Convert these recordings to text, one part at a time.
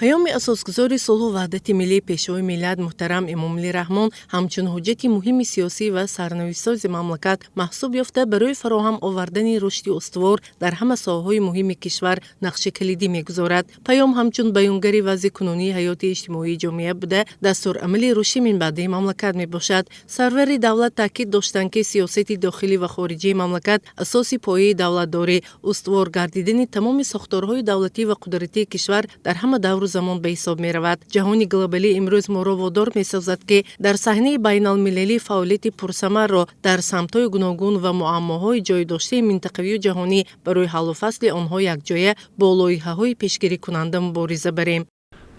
پیام اساسگذار صلح و وحدت ملی پیشوای ملت محترم امامعلی رحمان همچون حجت مهم سیاسی و سرنوشت‌ساز مملکت محسوب یافته برای فراهم آوردن رشد استوار در همه ساحه‌های مهم کشور نقش کلیدی می‌گذارد. پیام همچون بیانگر وضع کنونی حیات اجتماعی جامعه بوده دستورالعمل رشد منبعد مملکت میباشد. سرور دولت تاکید داشتند که سیاست داخلی و خارجی مملکت اساس پایه دولت‌داری استوار گردیدن تمام ساختارهای دولتی و قدرتی کشور در همه دور زمان به حساب می رود. جهان گلوبالی امروز ما را وادار می سازد که در صحنه بین المللی فعالیت پرثمر را در سمت‌های گوناگون و معماهای جای داشته منطقوی و جهانی برای حل و فصل آنها یکجایه با لایحه‌های پیشگیری کننده مبارزه بریم.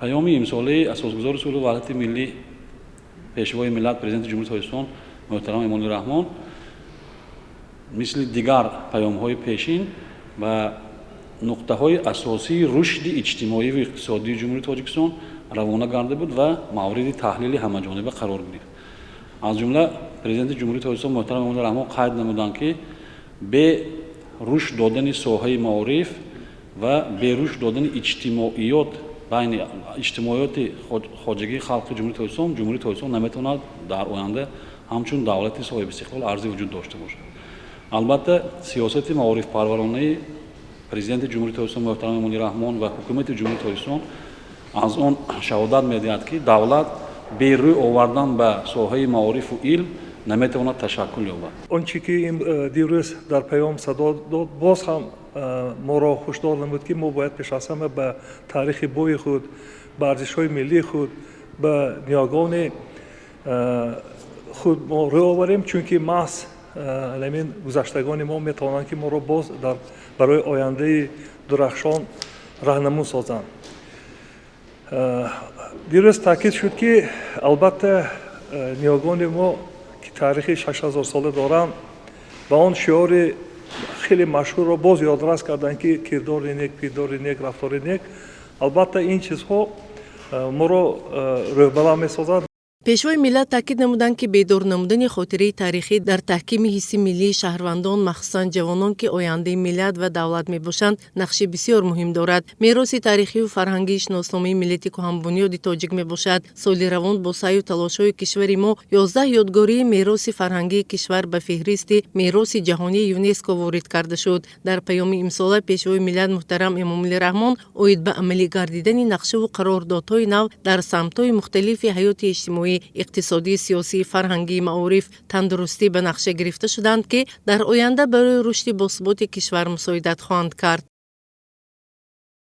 پیام امساله اساسگذار صلح و وحدت ملی پیشوای ملت پرزیدنت جمهوری اسلامی محترم امامعلی رحمان مثل دیگر پیام‌های پیشین و نقطه‌های اساسی رشد اجتماعی و اقتصادی جمهوری تاجیکستان روانه گردیده بود و مورد تحلیل همه‌جانبه قرار گرفت. از جمله پرزیدنت جمهوری تاجیکستان محترم امامعلی رحمان قید نمودند که به رشد دادن ساحه معارف و به رشد دادن اجتماعیات بین اجتماعیات خواجگی خلق جمهوری تاجیکستان نمیتواند در آینده همچون دولت صاحب استقلال ارزی وجود داشته باشد. البته سیاست معارف پرورانه پرزیدنت جمهوری تاجیکستان محترم امامعلی رحمان و حکومت جمهوری تاجیکستان از آن شهادت می‌دهد که دولت به روی آوردن به ساحه معارف و علم نمیتواند تشکل یابد. آنچه که دیروز در پیام صدا داد باز هم ما را هشدار نمود که ما باید پیش از همه به تاریخ بوی خود، به ارزش‌های ملی خود، به نیاگان خود ما روی آوریم، چون که محض همین گذشتگان ما میتوانند که ما را باز برای آینده درخشان راهنمون سازند. دیروز تاکید شد که البته نیاگان ما که تاریخ 6000 ساله دارند و آن شعار خیلی مشهور را باز یادداشت کردند که کردار نیک، پیدار نیک، رفتار نیک. البته این چیزها ما را روبرا می‌سازد. پیشوای ملت تاکید نمودند که بیدار نمودن خاطره تاریخی در تحکیم حس ملی شهروندان مخصوصا جوانان که آینده ملت و دولت میباشند نقش بسیار مهم دارد. میراث تاریخی و فرهنگی شناسنامه ملتی که هم بنیاد تاجیک میباشد. سال روان با سعی و تلاش‌های کشور ما 11 یادگاری میراث فرهنگی کشور به فهرست میراث جهانی یونسکو وارد کرده شد. در پیام امساله پیشوای ملت محترم امامعلی رحمان اوید به عملی گردیدن نقشه و قراردادهای نو در سمت‌های مختلف حیات اجتماعی، اقتصادی، سیاسی، فرهنگی، معارف، تندرستی به نقشه گرفته شدند که در آینده برای رشد باثبات کشور مساعدت خواهند کرد.